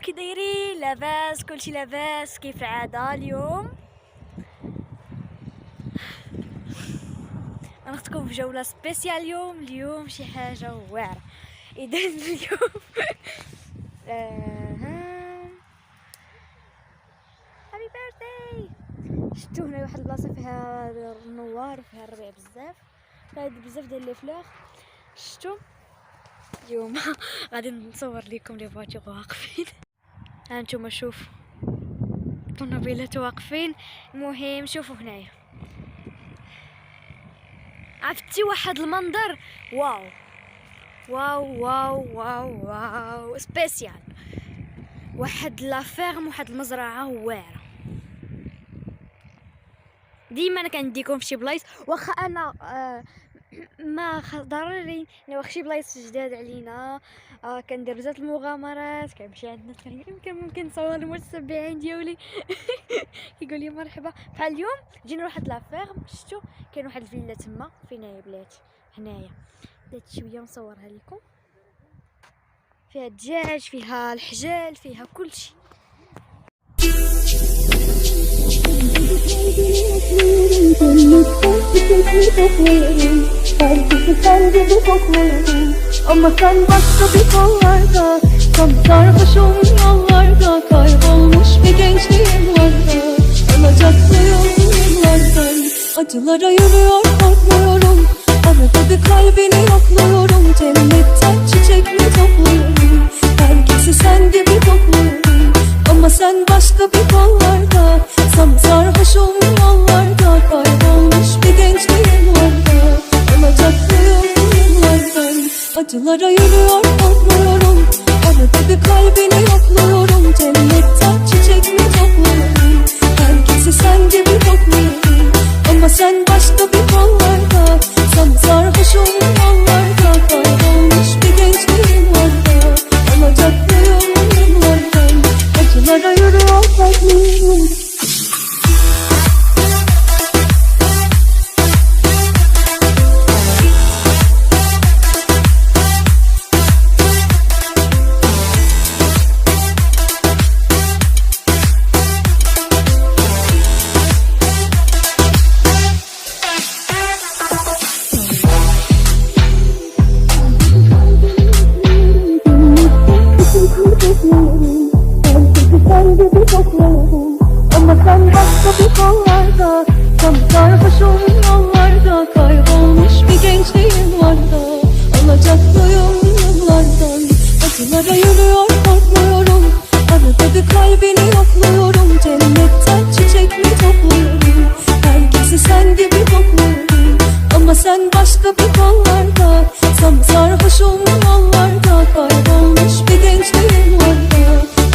كي دايرين؟ لاباس؟ كلشي لاباس كيف العاده. اليوم غناخدكم في جوله سبيسيال. اليوم شي حاجه واعره. اذا اليوم هابي بيرثداي. شفتوا هنا واحد البلاصه فيها النوار وفيها الربيع بزاف، فهاد بزاف ديال لي فلوغ. شفتوا اليوم غادي نصور لكم لي فواتور واقفين. ها نتوما شوفوا الطوموبيلات واقفين. المهم شوفوا هنايا، عرفتي واحد المنظر واو واو واو واو واو سبيسيال. واحد لا فيرم، واحد المزرعه واعره. ديما انا كنديكم في شي بلايص، واخا انا ما ضروري واخا شي بلايص جداد علينا. كندير بزاف المغامرات، كنمشي عند ناس ممكن نصور المتتبعين ديالي كيقول لي مرحبا. بحال اليوم جينا لواحد لا فيرم، شفتوا كاين واحد الفيلا تما. فينايا بلاتي؟ هنايا. درت شويه نصورها لكم. فيها الدجاج، فيها الحجال، فيها كلشي. Ama sen başka bir kollarda, tam sarhoşum yollarda, kaybolmuş bir gençliğim vardı. Alacaklıyım yıllardan, acılara yürüyor korkmuyorum. Arada bir kalbini yokluyorum, cennetten çiçek mi topluyorum. Herkesi sen gibi topluyorum. Ama sen başka bir kollarda, tam sarhoşum yollarda, kaybolmuş bir gençliğim vardı. Alacaklıyım yıllardan, acılara yürüyor korkmuyorum. Arada bir kalbini yokluyorum, cennetten çiçek mi topluyorum. Herkesi sen gibi topluyorum. Ama sen başka bir kollarda, tam sarhoşum yollarda, kaybolmuş bir gençliğim vardı. Alacaklıyım yıllardan, acılara yürüyor korkmuyorum. Ama sen başka bir kollarda, tam sarhoşum yollarda, kaybolmuş bir gençliğim vardı. Alacaklıyım yıllardan, acılara yürüyor korkmuyorum. Arada bir kalbini yokluyorum, cennetten çiçek mi topluyorum. Herkesi sen gibi topluyorum. Ama sen başka bir kollarda, tam sarhoşum yollarda, kaybolmuş bir gençliğim vardı.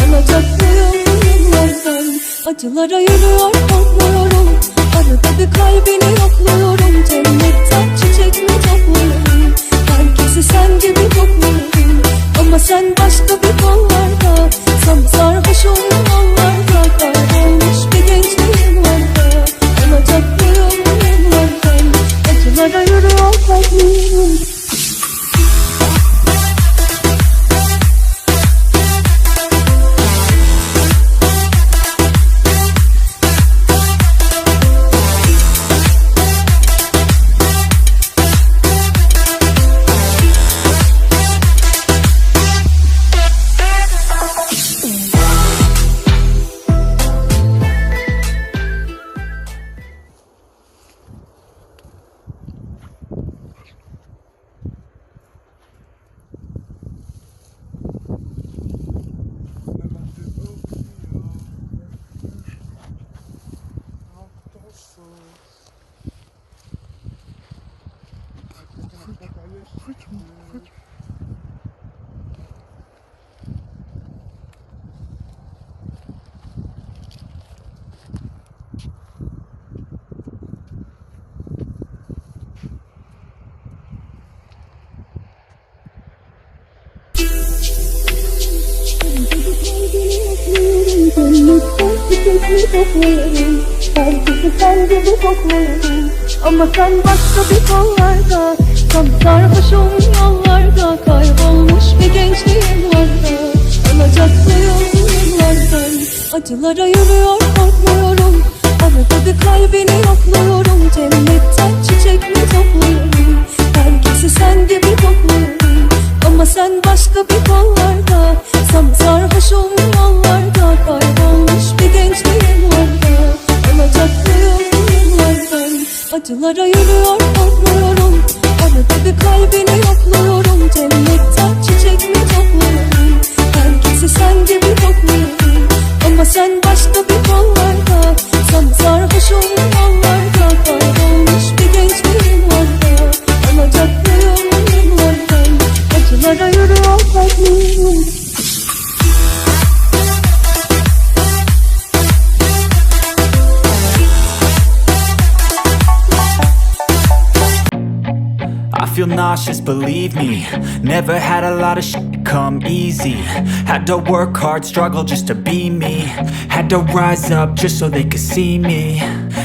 Alacaklıyım yıllardan, acılara yürüyor korkmuyorum. Arada bir kalbini yokluyorum, cennetten çiçek mi topluyorum. Herkesi sen gibi topluyorum. Ama sen başka bir kollarda, tam sarhoşum yollarda, kaybolmuş bir gençliğim vardı. Alacaklıyım yıllardan, acılara yürüyor korkmuyorum. Herkesi sen gibi kokluyorum. Ama sen başka bir kollarda, tam sarhoşum yollarda, kaybolmuş bir gençliğim vardı. Alacaklıyım Acılara yürüyor korkmuyorum. Arada bir kalbini yokluyorum. Cennetten çiçek mi topluyorum? Herkesi sen gibi kokluyorum. Ama sen başka bir kollarda. Sana sarhoşum yollarda. Kaybolmuş bir gençliğim vardı. Alacaklıyım yıllardan. Acılara yürüyor korkmuyorum. Arada bir kalbini yokluyorum. Cennetten çiçek mi topluyorum? Herkesi sen gibi kokluyorum. Ama sen başka bir kollarda. Sana sarhoşum yollarda. Kaybolmuş bir gençliğim vardı. Alacaklıyım yıllardan. Acılara yürüyor kalbim. I feel nauseous, believe me. Never had a lot of shit come easy. Had to work hard, struggle just to be me. Had to rise up just so they could see me.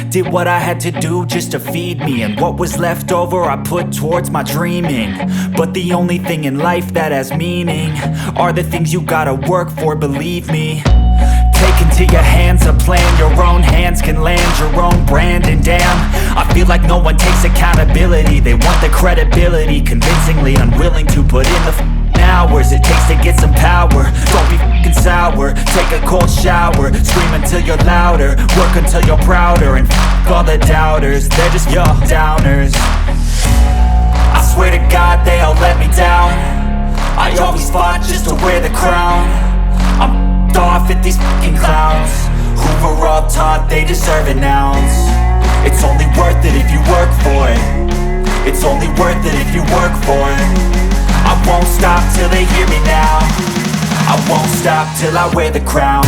Did what I had to do just to feed me. And what was left over I put towards my dreaming. But the only thing in life that has meaning are the things you gotta work for, believe me. Take into your hands a plan. Your own hands can land your own brand. And damn, I feel like no one takes accountability. They want the credibility, convincingly unwilling to put in the hours it takes to get some power. Don't be f***ing sour. Take a cold shower. Scream until you're louder. Work until you're prouder. And f*** all the doubters, they're just your downers. I swear to God they all let me down. I always fought just to wear the crown. I'm off at these fucking clowns who were all taught they deserve an ounce. It's only worth it if you work for it. It's only worth it if you work for it. I won't stop till they hear me now. I won't stop till I wear the crown.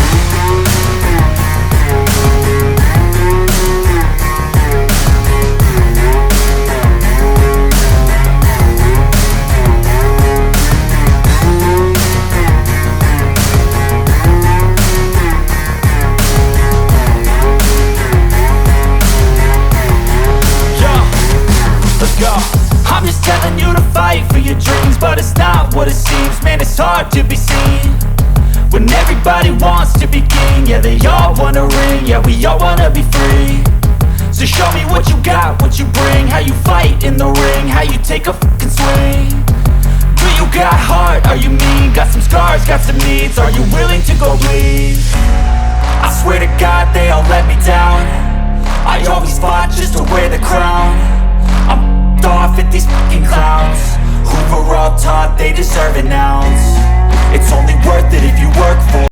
I'm just telling you to fight for your dreams, but it's not what it seems. Man, it's hard to be seen when everybody wants to be king. Yeah, they all wanna ring, yeah, we all wanna be free. So show me what you got, what you bring, how you fight in the ring, how you take a fucking swing. Do you got heart, are you mean? Got some scars, got some needs, are you willing to go bleed? I swear to God they all let me down. I always fought just to wear the crown. I'm off at these fucking clowns who were all taught they deserve an ounce. It's only worth it